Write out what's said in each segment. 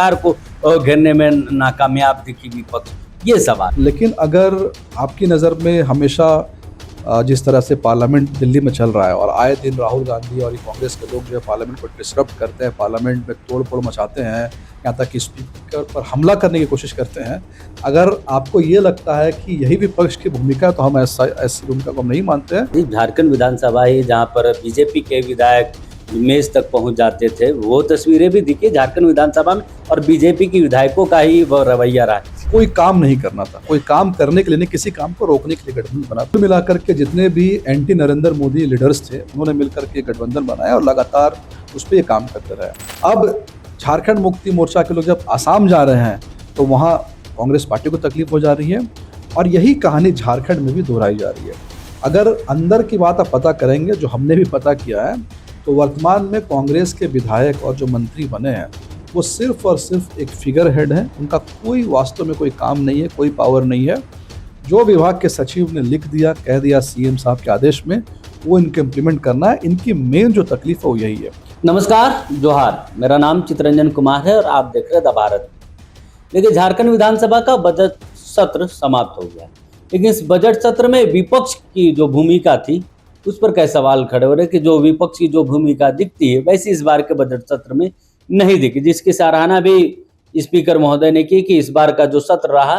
सरकार को घेरने में नाकामयाब दिखी विपक्ष, ये सवाल। लेकिन अगर आपकी नज़र में हमेशा जिस तरह से पार्लियामेंट दिल्ली में चल रहा है और आए दिन राहुल गांधी और कांग्रेस के लोग जो है पार्लियामेंट को डिसरप्ट करते हैं, पार्लियामेंट में तोड़ फोड़ मचाते हैं, यहाँ तक कि स्पीकर पर हमला करने की कोशिश करते हैं, अगर आपको ये लगता है कि यही विपक्ष की भूमिका है तो हम ऐसी भूमिका को हम नहीं मानते हैं। झारखंड विधानसभा ही जहाँ पर बीजेपी के विधायक मेज तक पहुंच जाते थे, वो तस्वीरें भी दिखी झारखंड विधानसभा में, और बीजेपी की विधायकों का ही वह रवैया रहा। कोई काम नहीं करना था, कोई काम करने के लिए नहीं, किसी काम को रोकने के लिए गठबंधन बना। तो मिलाकर के जितने भी एंटी नरेंद्र मोदी लीडर्स थे उन्होंने मिलकर के गठबंधन बनाया और लगातार उस पर ये काम करते रहे। अब झारखंड मुक्ति मोर्चा के लोग जब आसाम जा रहे हैं तो वहाँ कांग्रेस पार्टी को तकलीफ हो जा रही है, और यही कहानी झारखंड में भी दोहराई जा रही है। अगर अंदर की बात आप पता करेंगे, जो हमने भी पता किया है, तो वर्तमान में कांग्रेस के विधायक और जो मंत्री बने हैं वो सिर्फ और सिर्फ एक फिगर हेड है। उनका कोई वास्तव में कोई काम नहीं है, कोई पावर नहीं है। जो विभाग के सचिव ने लिख दिया, कह दिया सीएम साहब के आदेश में, वो इनके इम्प्लीमेंट करना है। इनकी मेन जो तकलीफ है वो यही है। नमस्कार, जोहार, मेरा नाम चितरंजन कुमार है और आप देख रहे हैं द भारत। देखिए, झारखंड विधानसभा का बजट सत्र समाप्त हो गया, लेकिन इस बजट सत्र में विपक्ष की जो भूमिका थी उस पर कई सवाल खड़े हो रहे कि जो विपक्ष की जो भूमिका दिखती है वैसी इस बार के बजट सत्र में नहीं दिखी, जिसकी सराहना भी स्पीकर महोदय ने की कि इस बार का जो सत्र रहा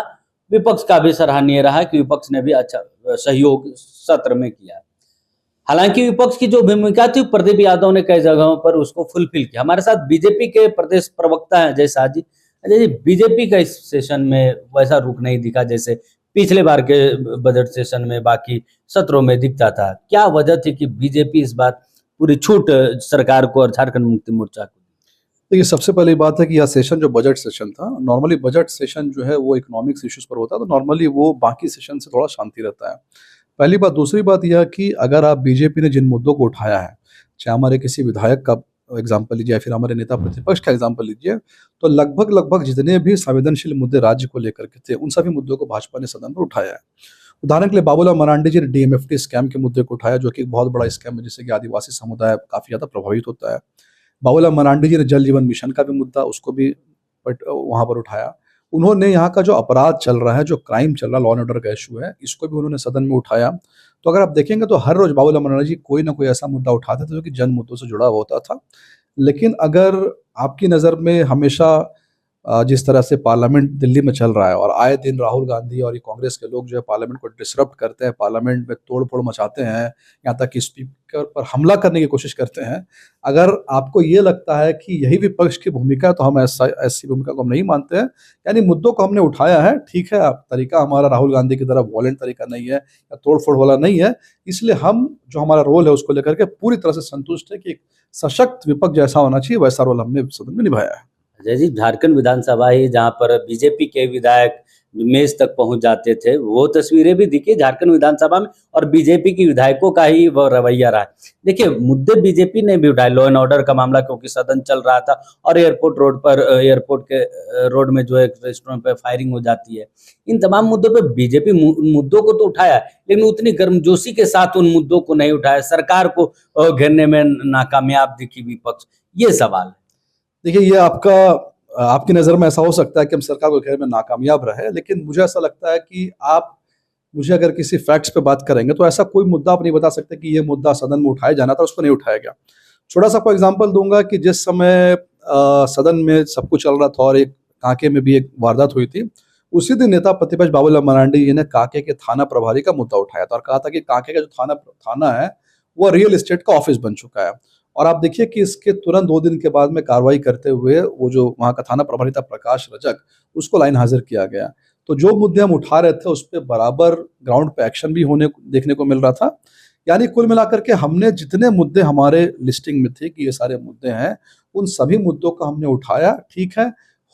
विपक्ष का भी सराहनीय रहा कि विपक्ष ने भी अच्छा सहयोग सत्र में किया। हालांकि विपक्ष की जो भूमिका थी प्रदीप यादव ने कई जगहों पर उसको फुलफिल किया। हमारे साथ बीजेपी के प्रदेश प्रवक्ता हैं अजय शाह जी। अजय जी, बीजेपी का इस सेशन में वैसा रुख नहीं दिखा जैसे पिछले बार के बजट सेशन में बाकी सत्रों में दिखता था। क्या वजह थी कि बीजेपी इस बार पूरी छूट सरकार को और झारखंड मुक्ति मोर्चा को? देखिए, सबसे पहली बात है कि यह सेशन जो बजट सेशन था, नॉर्मली बजट सेशन जो है वो इकोनॉमिक्स इश्यूज पर होता है, तो नॉर्मली वो बाकी सेशन से थोड़ा शांति रहता है। पहली बात। दूसरी बात यह कि अगर आप बीजेपी ने जिन मुद्दों को उठाया है, चाहे हमारे किसी विधायक का एग्जाम्पल लीजिए या फिर हमारे नेता प्रतिपक्ष का एग्जाम्पल लीजिए, तो लगभग जितने भी संवेदनशील मुद्दे राज्य को लेकर के थे उन सभी मुद्दों को भाजपा ने सदन पर उठाया है। उदाहरण के लिए बाबूलाल मरांडी जी ने डीएमएफटी स्कैम के मुद्दे को उठाया, जो कि एक बहुत बड़ा स्कैम है जिससे कि आदिवासी समुदाय काफी ज्यादा प्रभावित होता है। बाबूलाल मरांडी जी ने जल जीवन मिशन का भी मुद्दा उसको भी वहां पर उठाया। उन्होंने यहाँ का जो अपराध चल रहा है, जो क्राइम चल रहा है, लॉ एंड ऑर्डर का इशू है, इसको भी उन्होंने सदन में उठाया। तो अगर आप देखेंगे तो हर रोज बाबूलाल मरांडी जी कोई ना कोई ऐसा मुद्दा उठाते थे जो कि जन मुद्दों से जुड़ा हुआ होता था। लेकिन अगर आपकी नज़र में हमेशा जिस तरह से पार्लियामेंट दिल्ली में चल रहा है और आए दिन राहुल गांधी और कांग्रेस के लोग जो है पार्लियामेंट को डिसरप्ट करते हैं, पार्लियामेंट में तोड़ फोड़ मचाते हैं, यहाँ तक कि स्पीकर पर हमला करने की कोशिश करते हैं, अगर आपको ये लगता है कि यही विपक्ष की भूमिका है तो हम ऐसी भूमिका को हम नहीं मानते हैं। यानी मुद्दों को हमने उठाया है, ठीक है, तरीका हमारा राहुल गांधी की तरह वॉयलेंट तरीका नहीं है या तोड़ फोड़ वाला नहीं है, इसलिए हम जो हमारा रोल है उसको लेकर के पूरी तरह से संतुष्ट है कि एक सशक्त विपक्ष जैसा होना चाहिए वैसा रोल हमने सदन में निभाया है। अजय जी, झारखंड विधानसभा ही जहाँ पर बीजेपी के विधायक मेज तक पहुंच जाते थे, वो तस्वीरें भी दिखी झारखंड विधानसभा में, और बीजेपी की विधायकों का ही वह रवैया रहा। देखिए, मुद्दे बीजेपी ने भी उठाए, लॉ एंड ऑर्डर का मामला क्योंकि सदन चल रहा था, और एयरपोर्ट के रोड में जो एक रेस्टोरेंट पे फायरिंग हो जाती है, इन तमाम मुद्दों पर बीजेपी मुद्दों को तो उठाया, लेकिन उतनी गर्मजोशी के साथ उन मुद्दों को नहीं उठाया। सरकार को घेरने में नाकामयाब दिखी विपक्ष, ये सवाल है। देखिए, ये आपकी नज़र में ऐसा हो सकता है कि हम सरकार को घेरने में नाकामयाब रहे, लेकिन मुझे ऐसा लगता है कि आप मुझे अगर किसी फैक्ट्स पे बात करेंगे तो ऐसा कोई मुद्दा आप नहीं बता सकते कि ये मुद्दा सदन में उठाया जाना था, उसको नहीं उठाया गया। छोटा सा आपको एग्जांपल दूंगा कि जिस समय सदन में सब कुछ चल रहा था और एक कांके में भी एक वारदात हुई थी, उसी दिन नेता प्रतिपक्ष बाबूलाल मरांडी जी ने कांके के थाना प्रभारी का मुद्दा उठाया था और कहा था कि कांके का जो थाना है वो रियल एस्टेट का ऑफिस बन चुका है। और आप देखिए कि इसके तुरंत 2 दिन के बाद में कार्रवाई करते हुए वो जो वहाँ का थाना प्रभारी था प्रकाश रजक, उसको लाइन हाजिर किया गया। तो जो मुद्दे हम उठा रहे थे उस पर बराबर ग्राउंड पे एक्शन भी देखने को मिल रहा था। यानी कुल मिलाकर के हमने जितने मुद्दे हमारे लिस्टिंग में थे कि ये सारे मुद्दे हैं, उन सभी मुद्दों को हमने उठाया। ठीक है,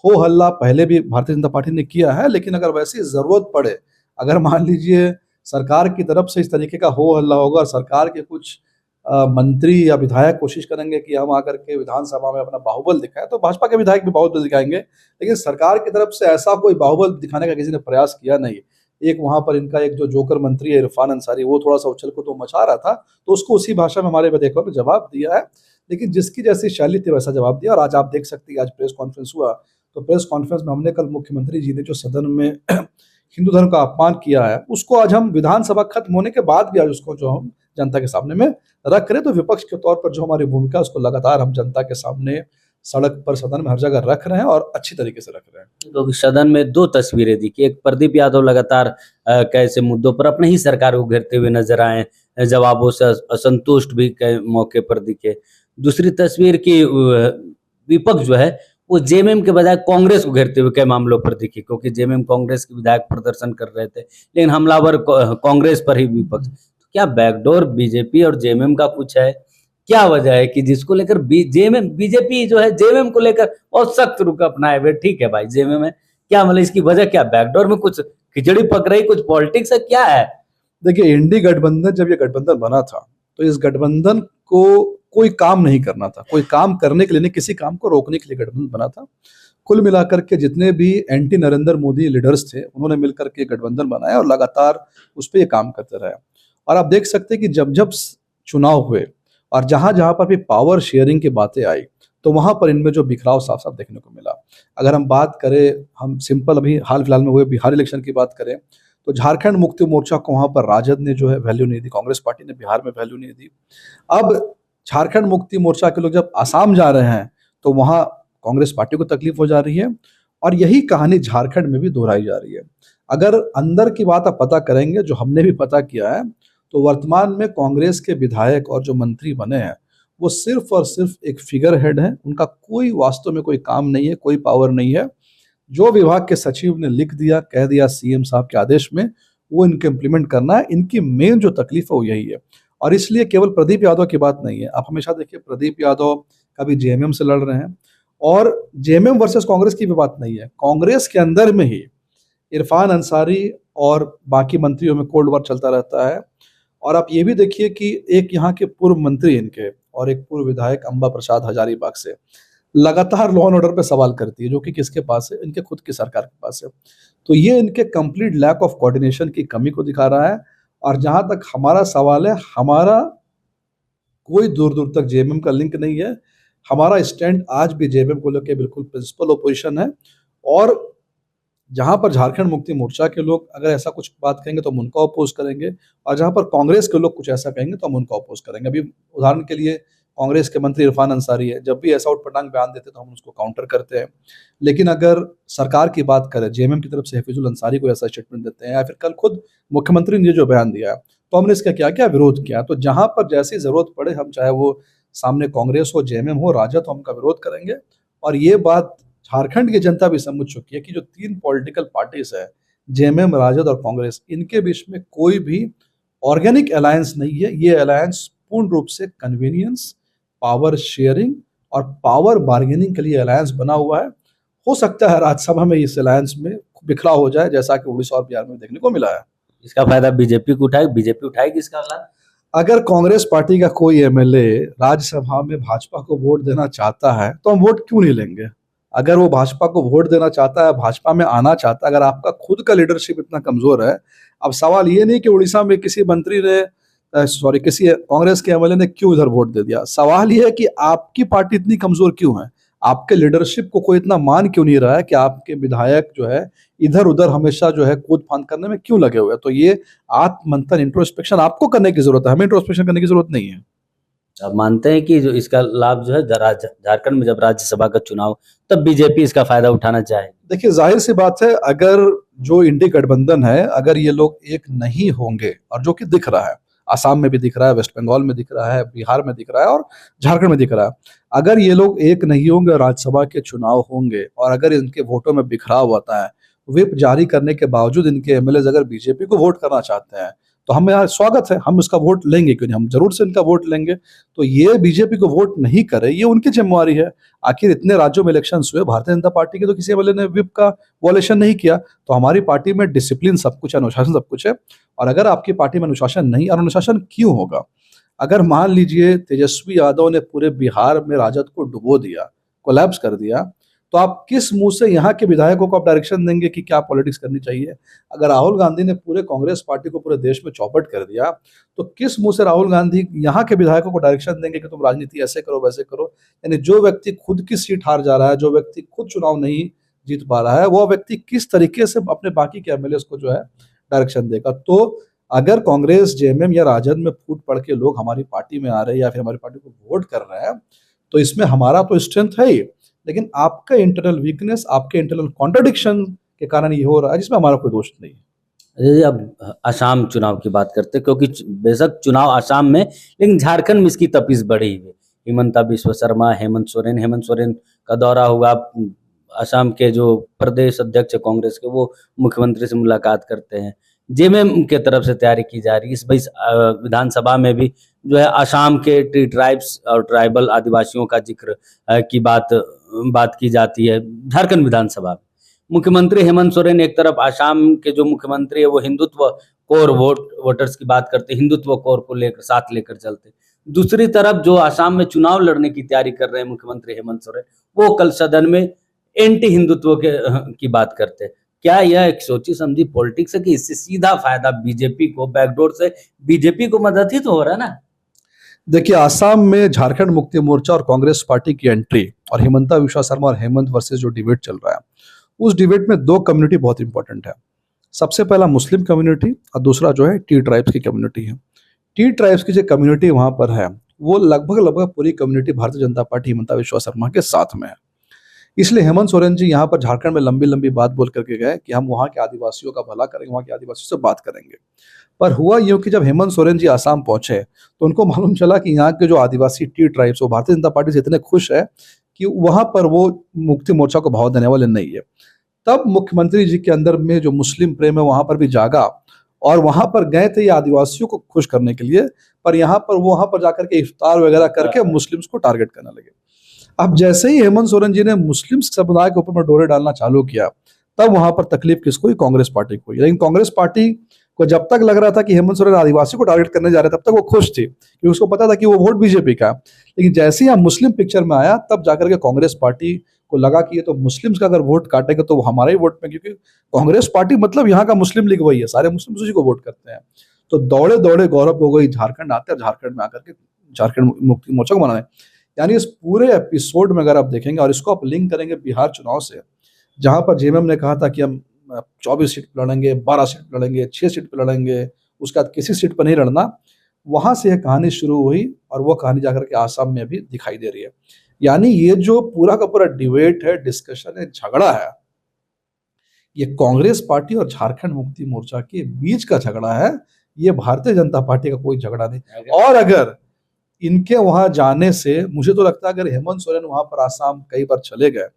हो हल्ला पहले भी भारतीय जनता पार्टी ने किया है, लेकिन अगर वैसी जरूरत पड़े, अगर मान लीजिए सरकार की तरफ से इस तरीके का हो हल्ला होगा और सरकार के कुछ मंत्री या विधायक कोशिश करेंगे कि हम आकर के विधानसभा में अपना बाहुबल दिखाएं, तो भाजपा के विधायक भी बाहुबल दिखाएंगे, लेकिन सरकार की तरफ से ऐसा कोई बाहुबल दिखाने का किसी ने प्रयास किया नहीं। एक वहां पर इनका एक जो जोकर मंत्री है इरफान अंसारी, वो थोड़ा सा उछल को तो मचा रहा था, तो उसको उसी भाषा में हमारे विधायकों ने जवाब दिया है, लेकिन जिसकी जैसी शैली थी वैसा जवाब दिया। और आज आप देख सकते हैं, आज प्रेस कॉन्फ्रेंस हुआ तो प्रेस कॉन्फ्रेंस में हमने कल मुख्यमंत्री जी ने जो सदन में हिंदू धर्म का अपमान किया है, उसको आज हम विधानसभा खत्म होने के बाद भी आज उसको जो हम जनता के सामने में रख रहे, तो विपक्ष के तौर पर जो हमारी भूमिका है उसको लगातार हम जनता के सामने सड़क पर, सदन में, हर जगह रख रहे हैं और अच्छी तरीके से रख रहे हैं। तो सदन में दो तस्वीरें दिखी, एक प्रदीप यादव लगातार कैसे मुद्दों पर अपनी ही सरकार को घेरते हुए नजर आए, जवाबों से असंतुष्ट भी कई मौके पर दिखे। दूसरी तस्वीर की विपक्ष जो है वो जेएमएम के बजाय कांग्रेस को घेरते हुए कई मामलों पर दिखी, क्योंकि जेएमएम कांग्रेस के विधायक प्रदर्शन कर रहे थे, लेकिन हमलावर कांग्रेस पर ही विपक्ष। तो क्या बैकडोर बीजेपी और जेएमएम का कुछ है? क्या वजह है कि जिसको लेकर जेएमएम, बीजेपी जो है जेएमएम को लेकर बहुत सख्त रुख अपनाए हुए? ठीक है भाई, जेएमएम है, क्या मतलब इसकी वजह क्या? बैकडोर में कुछ खिचड़ी पक रही, कुछ पॉलिटिक्स है, क्या है? देखिए, इंडी गठबंधन जब ये गठबंधन बना था तो इस गठबंधन को कोई काम नहीं करना था, कोई काम करने के लिए नहीं, किसी काम को रोकने के लिए गठबंधन बना था। कुल मिलाकर के जितने भी एंटी नरेंद्र मोदी लीडर्स थे उन्होंने मिलकर के गठबंधन बनाया और लगातार उस पर ये काम करते रहे। और आप देख सकते हैं कि जब जब चुनाव हुए और जहां जहां पर भी पावर शेयरिंग की बातें आई तो वहां पर इनमें जो बिखराव साफ साफ देखने को मिला। अगर हम बात करें, हम सिंपल अभी हाल फिलहाल में हुए बिहार इलेक्शन की बात करें, तो झारखंड मुक्ति मोर्चा को वहां पर राजद ने जो है वैल्यू नहीं दी, कांग्रेस पार्टी ने बिहार में वैल्यू नहीं दी। अब झारखंड मुक्ति मोर्चा के लोग जब आसाम जा रहे हैं तो वहां कांग्रेस पार्टी को तकलीफ हो जा रही है, और यही कहानी झारखंड में भी दोहराई जा रही है। अगर अंदर की बात आप पता करेंगे, जो हमने भी पता किया है, तो वर्तमान में कांग्रेस के विधायक और जो मंत्री बने हैं वो सिर्फ और सिर्फ एक फिगर हेड है, उनका कोई वास्तव में कोई काम नहीं है, कोई पावर नहीं है। जो विभाग के सचिव ने लिख दिया, कह दिया सीएम साहब के आदेश में, वो इनके इम्प्लीमेंट करना है। इनकी मेन जो तकलीफ है वो यही है, और इसलिए केवल प्रदीप यादव की बात नहीं है। आप हमेशा देखिए, प्रदीप यादव कभी जेएमएम से लड़ रहे हैं, और जेएमएम वर्सेस कांग्रेस की भी बात नहीं है, कांग्रेस के अंदर में ही इरफान अंसारी और बाकी मंत्रियों में कोल्ड वॉर चलता रहता है। और आप ये भी देखिए कि एक यहाँ के पूर्व मंत्री इनके और एक पूर्व विधायक अंबा प्रसाद हजारीबाग से लगातार लॉ एंड ऑर्डर पे सवाल करती है, जो कि किसके पास है? इनके खुद की सरकार के पास है। तो ये इनके कंप्लीट लैक ऑफ कोऑर्डिनेशन की कमी को दिखा रहा है। और जहां तक हमारा सवाल है, हमारा कोई दूर दूर तक जेएमएम का लिंक नहीं है। हमारा स्टैंड आज भी जेएमएम को लेकर बिल्कुल प्रिंसिपल ओपोजिशन है, और जहां पर झारखंड मुक्ति मोर्चा के लोग अगर ऐसा कुछ बात कहेंगे तो हम उनका अपोज करेंगे, और जहां पर कांग्रेस के लोग कुछ ऐसा कहेंगे तो हम उनका अपोज करेंगे। अभी उदाहरण के लिए कांग्रेस के मंत्री इरफान अंसारी है, जब भी ऐसा उटपटांग बयान देते तो हम उसको काउंटर करते हैं। लेकिन अगर सरकार की बात करें, जेएमएम की तरफ से हफीजुल अंसारी को ऐसा स्टेटमेंट देते हैं, या फिर कल खुद मुख्यमंत्री ने जो बयान दिया है, तो हमने इसका क्या क्या विरोध किया। तो जहां पर जैसी जरूरत पड़े, हम चाहे वो सामने कांग्रेस हो, जेएमएम हो, राजद हो, हम उनका विरोध करेंगे। और ये बात झारखंड की जनता भी समझ चुकी है कि जो तीन पॉलिटिकल पार्टीज है, जेएमएम, राजद और कांग्रेस, इनके बीच में कोई भी ऑर्गेनिक अलायंस नहीं है। ये अलायंस पूर्ण रूप से कन्वीनियंस, पावर शेयरिंग और पावर बार्गेनिंग के लिए अलायंस बना हुआ है। हो सकता है राज्यसभा में इस अलायंस में बिखराव हो जाए, जैसा कि उड़ीसा और बिहार में देखने को मिला है। इसका फायदा बीजेपी को उठाए, बीजेपी उठाएगी इसका लाभ? अगर कांग्रेस पार्टी का कोई एमएलए राज्यसभा में भाजपा को वोट देना चाहता है तो हम वोट क्यों नहीं लेंगे? अगर वो भाजपा को वोट देना चाहता है, भाजपा में आना चाहता है, अगर आपका खुद का लीडरशिप इतना कमजोर है, अब सवाल ये नहीं कि उड़ीसा में किसी मंत्री ने किसी कांग्रेस के एमएलए ने क्यों इधर वोट दे दिया। सवाल ये है कि आपकी पार्टी इतनी कमजोर क्यों है, आपके लीडरशिप को कोई इतना मान क्यों नहीं रहा है कि आपके विधायक जो है इधर उधर हमेशा जो है कूद फांद करने में क्यों लगे हुए हैं। तो ये आत्ममंथन, इंट्रोस्पेक्शन आपको करने की जरूरत है, हमें इंट्रोस्पेक्शन करने की जरूरत नहीं है। आप मानते हैं कि जो इसका लाभ जो है झारखंड में जब राज्यसभा का चुनाव, तब बीजेपी इसका फायदा उठाना चाहे? देखिए, जाहिर सी बात है, अगर जो इंडी गठबंधन है, अगर ये लोग एक नहीं होंगे, और जो कि दिख रहा है, आसाम में भी दिख रहा है, वेस्ट बंगाल में दिख रहा है, बिहार में दिख रहा है और झारखंड में दिख रहा है, अगर ये लोग एक नहीं होंगे, राज्यसभा के चुनाव होंगे और अगर इनके वोटों में बिखराव होता है, व्हिप जारी करने के बावजूद इनके एमएलए अगर बीजेपी को वोट करना चाहते हैं, तो हम यहाँ स्वागत है, हम इसका वोट लेंगे, क्यों नहीं, हम जरूर से इनका वोट लेंगे। तो ये बीजेपी को वोट नहीं करे, ये उनकी जिम्मेवारी है। आखिर इतने राज्यों में इलेक्शन हुए, भारतीय जनता पार्टी के तो किसी एमएलए ने व्हिप का वॉलेशन नहीं किया। तो हमारी पार्टी में डिसिप्लिन सब कुछ है, अनुशासन सब कुछ है। और अगर आपकी पार्टी में अनुशासन नहीं, और अनुशासन क्यों होगा? अगर मान लीजिए तेजस्वी यादव ने पूरे बिहार में राजद को डुबो दिया, कोलैप्स कर दिया, तो आप किस मुंह से यहाँ के विधायकों को आप डायरेक्शन देंगे कि क्या पॉलिटिक्स करनी चाहिए? अगर राहुल गांधी ने पूरे कांग्रेस पार्टी को पूरे देश में चौपट कर दिया, तो किस मुंह से राहुल गांधी यहाँ के विधायकों को डायरेक्शन देंगे कि तुम राजनीति ऐसे करो, वैसे करो? यानी जो व्यक्ति खुद की सीट हार जा रहा है, जो व्यक्ति खुद चुनाव नहीं जीत पा रहा है, वो व्यक्ति किस तरीके से अपने बाकी के एमएलए को जो है डायरेक्शन देगा। तो अगर कांग्रेस, जेएमएम या राजद में फूट पड़ के लोग हमारी पार्टी में आ रहे हैं या फिर हमारी पार्टी को वोट कर रहे हैं, तो इसमें हमारा तो स्ट्रेंथ है ही, लेकिन आपका इंटरनल वीकनेस, आपके इंटरनल कॉन्ट्रडिक्शन के कारण ये हो रहा है, जिसमें हमारा कोई दोष नहीं है। अजय जी, अब असम चुनाव की बात करते हैं, क्योंकि बेशक चुनाव असम में, लेकिन झारखंड में इसकी तपिश बढ़ी हुई है। हिमंता बिस्वा शर्मा, हेमंत सोरेन का दौरा हुआ, असम के जो प्रदेश अध्यक्ष है कांग्रेस के, वो मुख्यमंत्री से मुलाकात करते हैं। जेएमएम के तरफ से तैयारी की जा रही है इस बीच विधानसभा में भी जो है असम के ट्राइब्स और ट्राइबल आदिवासियों का जिक्र की बात की जाती है झारखंड विधानसभा में। मुख्यमंत्री हेमंत सोरेन एक तरफ आसाम के जो मुख्यमंत्री है वो हिंदुत्व कोर वोटर्स की बात करते, हिंदुत्व कोर को लेकर साथ लेकर चलते। दूसरी तरफ जो आसाम में चुनाव लड़ने की तैयारी कर रहे हैं मुख्यमंत्री हेमंत सोरेन, वो कल सदन में एंटी हिंदुत्व की बात करते। क्या यह एक सोची समझी पॉलिटिक्स है कि इससे सीधा फायदा बीजेपी को, बैकडोर से बीजेपी को मदद ही तो हो रहा है ना? देखिए, आसाम में झारखंड मुक्ति मोर्चा और कांग्रेस पार्टी की एंट्री और हिमंता बिस्वा शर्मा और हेमंत वर्सेस जो डिबेट चल रहा है, उस डिबेट में दो कम्युनिटी बहुत इंपॉर्टेंट है। सबसे पहला मुस्लिम कम्युनिटी और दूसरा जो है टी ट्राइब्स की कम्युनिटी है। टी ट्राइब्स की जो कम्युनिटी वहां पर है, वो लगभग पूरी कम्युनिटी भारतीय जनता पार्टी हिमंता बिस्वा शर्मा के साथ में है। इसलिए हेमंत सोरेन जी यहाँ पर झारखंड में लंबी लंबी बात बोल करके गए कि हम वहाँ के आदिवासियों का भला करेंगे, वहाँ के आदिवासियों से बात करेंगे। पर हुआ यूं कि जब हेमंत सोरेन जी आसाम पहुंचे तो उनको मालूम चला कि यहाँ के जो आदिवासी टी ट्राइब्स, वो भारतीय जनता पार्टी से इतने खुश है कि वहां पर वो मुक्ति मोर्चा को भाव देने वाले नहीं है। तब मुख्यमंत्री जी के अंदर में जो मुस्लिम प्रेम है वहां पर भी जागा और वहां पर गए थे ये आदिवासियों को खुश करने के लिए, पर यहाँ पर वहां पर जाकर के इफ्तार वगैरह करके मुस्लिम्स को टारगेट करने लगे। अब जैसे ही हेमंत सोरेन जी ने मुस्लिम समुदाय के ऊपर में डोरे डालना चालू किया, तब वहां पर तकलीफ किसको हुई? कांग्रेस पार्टी को। लेकिन कांग्रेस पार्टी को जब तक लग रहा था कि हेमंत सोरेन आदिवासी को टारगेट करने जा रहे, तब तक वो खुश थी क्योंकि उसको पता था कि वो वोट बीजेपी का। लेकिन जैसे ही हम मुस्लिम पिक्चर में आया, तब जाकर के कांग्रेस पार्टी को लगा कि ये तो मुस्लिम्स का अगर वोट काटेगा तो वो हमारे ही वोट में, क्योंकि कांग्रेस पार्टी मतलब यहाँ का मुस्लिम लीग वही है, सारे मुस्लिम उसी को वोट करते हैं। तो दौड़े दौड़े गौरव गोगोई झारखंड आते हैं, झारखंड में आकर के झारखंड मुक्ति मोर्चा को बनाने। यानी इस पूरे एपिसोड में अगर आप देखेंगे और इसको आप लिंक करेंगे बिहार चुनाव से, जहां पर जेएमएम ने कहा था कि हम 24 सीट पर लड़ेंगे, 12 सीट पर लड़ेंगे, 6 सीट पर लड़ेंगे, उसके बाद किसी सीट पर नहीं लड़ना, वहां से यह कहानी शुरू हुई और वो कहानी जाकर के आसाम में भी दिखाई दे रही है। यानी ये जो पूरा का पूरा डिबेट है, डिस्कशन है, झगड़ा है, ये कांग्रेस पार्टी और झारखंड मुक्ति मोर्चा के बीच का झगड़ा है, ये भारतीय जनता पार्टी का कोई झगड़ा नहीं। और अगर इनके वहां जाने से, मुझे तो लगता है अगर हेमंत सोरेन वहां पर आसाम कई बार चले गए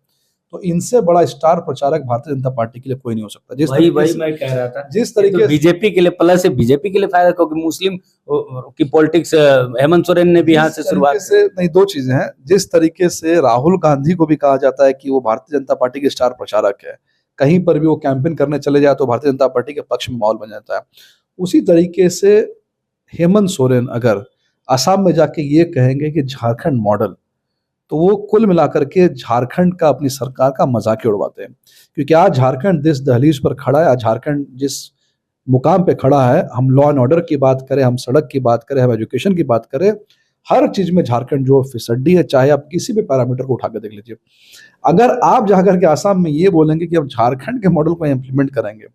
तो इनसे बड़ा स्टार प्रचारक भारतीय जनता पार्टी के लिए कोई नहीं हो सकता। वही मैं कह रहा था, जिस तरीके तो बीजेपी के लिए प्लस है, बीजेपी के लिए फायदा, क्योंकि मुस्लिम की पॉलिटिक्स हेमंत सोरेन ने भी यहाँ से शुरुआत से नहीं, दो चीजें हैं। जिस तरीके से राहुल गांधी को भी कहा जाता है कि वो भारतीय जनता पार्टी के स्टार प्रचारक है, कहीं पर भी वो कैंपेन करने चले जाए तो भारतीय जनता पार्टी के पक्ष में माहौल बन जाता है, उसी तरीके से हेमंत सोरेन अगर आसाम में जाके ये कहेंगे कि झारखंड मॉडल, तो वो कुल मिलाकर के झारखंड का, अपनी सरकार का मजाक ही उड़वाते हैं। क्योंकि आज झारखंड जिस दहलीज पर खड़ा है, आज झारखंड जिस मुकाम पे खड़ा है, हम लॉ एंड ऑर्डर की बात करें, हम सड़क की बात करें, हम एजुकेशन की बात करें, हर चीज में झारखंड जो फिसड्डी है, चाहे आप किसी भी पैरामीटर को उठा के देख लीजिए। अगर आप जाकर के आसाम में ये बोलेंगे कि हम झारखंड के मॉडल को इम्प्लीमेंट करेंगे,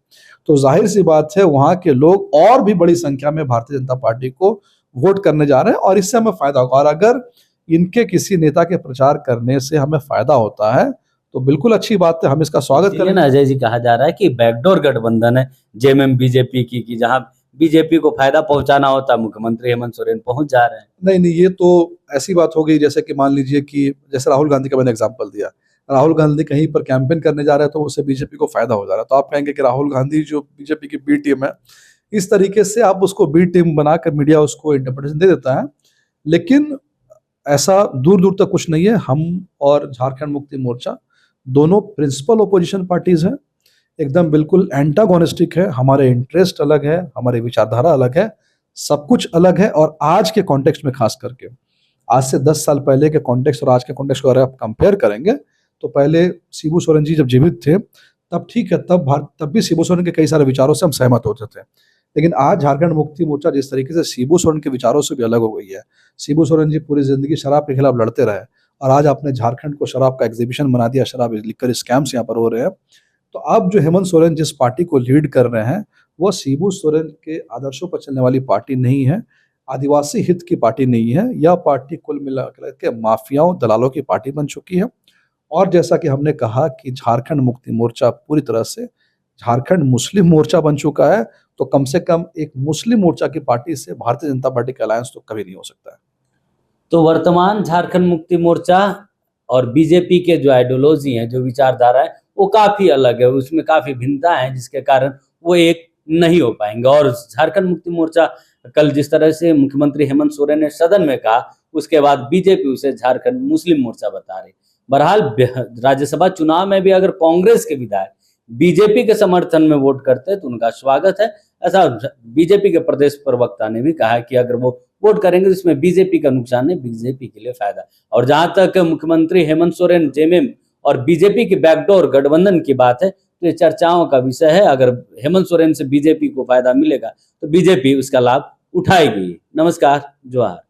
तो जाहिर सी बात है वहां के लोग और भी बड़ी संख्या में भारतीय जनता पार्टी को वोट करने जा रहे हैं और इससे हमें फायदा होगा। और अगर इनके किसी नेता के प्रचार करने से हमें फायदा होता है तो बिल्कुल अच्छी बात है, हम इसका स्वागत करें। ना अजय जी, कहा जा रहा है कि बैकडोर गठबंधन है जेएमएम बीजेपी की, कि जहां बीजेपी को फायदा पहुंचाना होता मुख्यमंत्री हेमंत सोरेन पहुंच जा रहे हैं। नहीं नहीं, ये तो ऐसी बात हो गई जैसे कि मान लीजिए कि जैसे राहुल गांधी का मैंने एग्जांपल दिया, राहुल गांधी कहीं पर कैंपेन करने जा रहे हैं तो उससे बीजेपी को फायदा हो जा रहा है, तो आप कहेंगे कि राहुल गांधी जो बीजेपी की बी टीम है, इस तरीके से आप उसको बी टीम बनाकर मीडिया उसको इंटरप्रिटेशन दे देता है। लेकिन ऐसा दूर दूर तक कुछ नहीं है। हम और झारखंड मुक्ति मोर्चा दोनों प्रिंसिपल ओपोजिशन पार्टीज हैं, एकदम बिल्कुल एंटागोनिस्टिक है, हमारे इंटरेस्ट अलग है, हमारी विचारधारा अलग है, सब कुछ अलग है। और आज के कॉन्टेक्स्ट में खास करके, आज से 10 साल पहले के कॉन्टेक्स्ट और आज के कॉन्टेक्स्ट को अगर आप कंपेयर करेंगे तो पहले शिबू सोरेन जी जब जीवित थे तब ठीक है, तब भी शिबू सोरेन के कई सारे विचारों से हम सहमत होते थे। लेकिन आज झारखंड मुक्ति मोर्चा जिस तरीके से शिबू सोरेन के विचारों से भी अलग हो गई है, शिबू सोरेन जी पूरी जिंदगी शराब के खिलाफ लड़ते रहे और आज आपने झारखंड को शराब का एग्जीबिशन बना दिया, शराब लिकर स्कैम्स यहाँ पर हो रहे हैं। तो अब जो हेमंत सोरेन जिस पार्टी को लीड कर रहे हैं, वो शिबू सोरेन के आदर्शों पर चलने वाली पार्टी नहीं है, आदिवासी हित की पार्टी नहीं है। यह पार्टी कुल मिला के माफियाओं, दलालों की पार्टी बन चुकी है। और जैसा कि हमने कहा कि झारखंड मुक्ति मोर्चा पूरी तरह से झारखंड मुस्लिम मोर्चा बन चुका है, तो कम से कम एक मुस्लिम मोर्चा की पार्टी से भारतीय जनता पार्टी का अलायंस तो कभी नहीं हो सकता है। तो वर्तमान झारखंड मुक्ति मोर्चा और बीजेपी के जो आइडियोलॉजी है, जो विचारधारा है, वो काफी अलग है, उसमें काफी भिन्नता है, जिसके कारण वो एक नहीं हो पाएंगे। और झारखंड मुक्ति मोर्चा कल जिस तरह से मुख्यमंत्री हेमंत सोरेन ने सदन में कहा, उसके बाद बीजेपी उसे झारखंड मुस्लिम मोर्चा बता रही। बहरहाल राज्यसभा चुनाव में भी अगर कांग्रेस के विधायक बीजेपी के समर्थन में वोट करते हैं तो उनका स्वागत है, ऐसा बीजेपी के प्रदेश प्रवक्ता ने भी कहा कि अगर वो वोट करेंगे तो इसमें बीजेपी का नुकसान है, बीजेपी के लिए फायदा। और जहां तक मुख्यमंत्री हेमंत सोरेन, जेएमएम और बीजेपी की बैकडोर गठबंधन की बात है, तो ये चर्चाओं का विषय है। अगर हेमंत सोरेन से बीजेपी को फायदा मिलेगा तो बीजेपी उसका लाभ उठाएगी। नमस्कार, जोहार।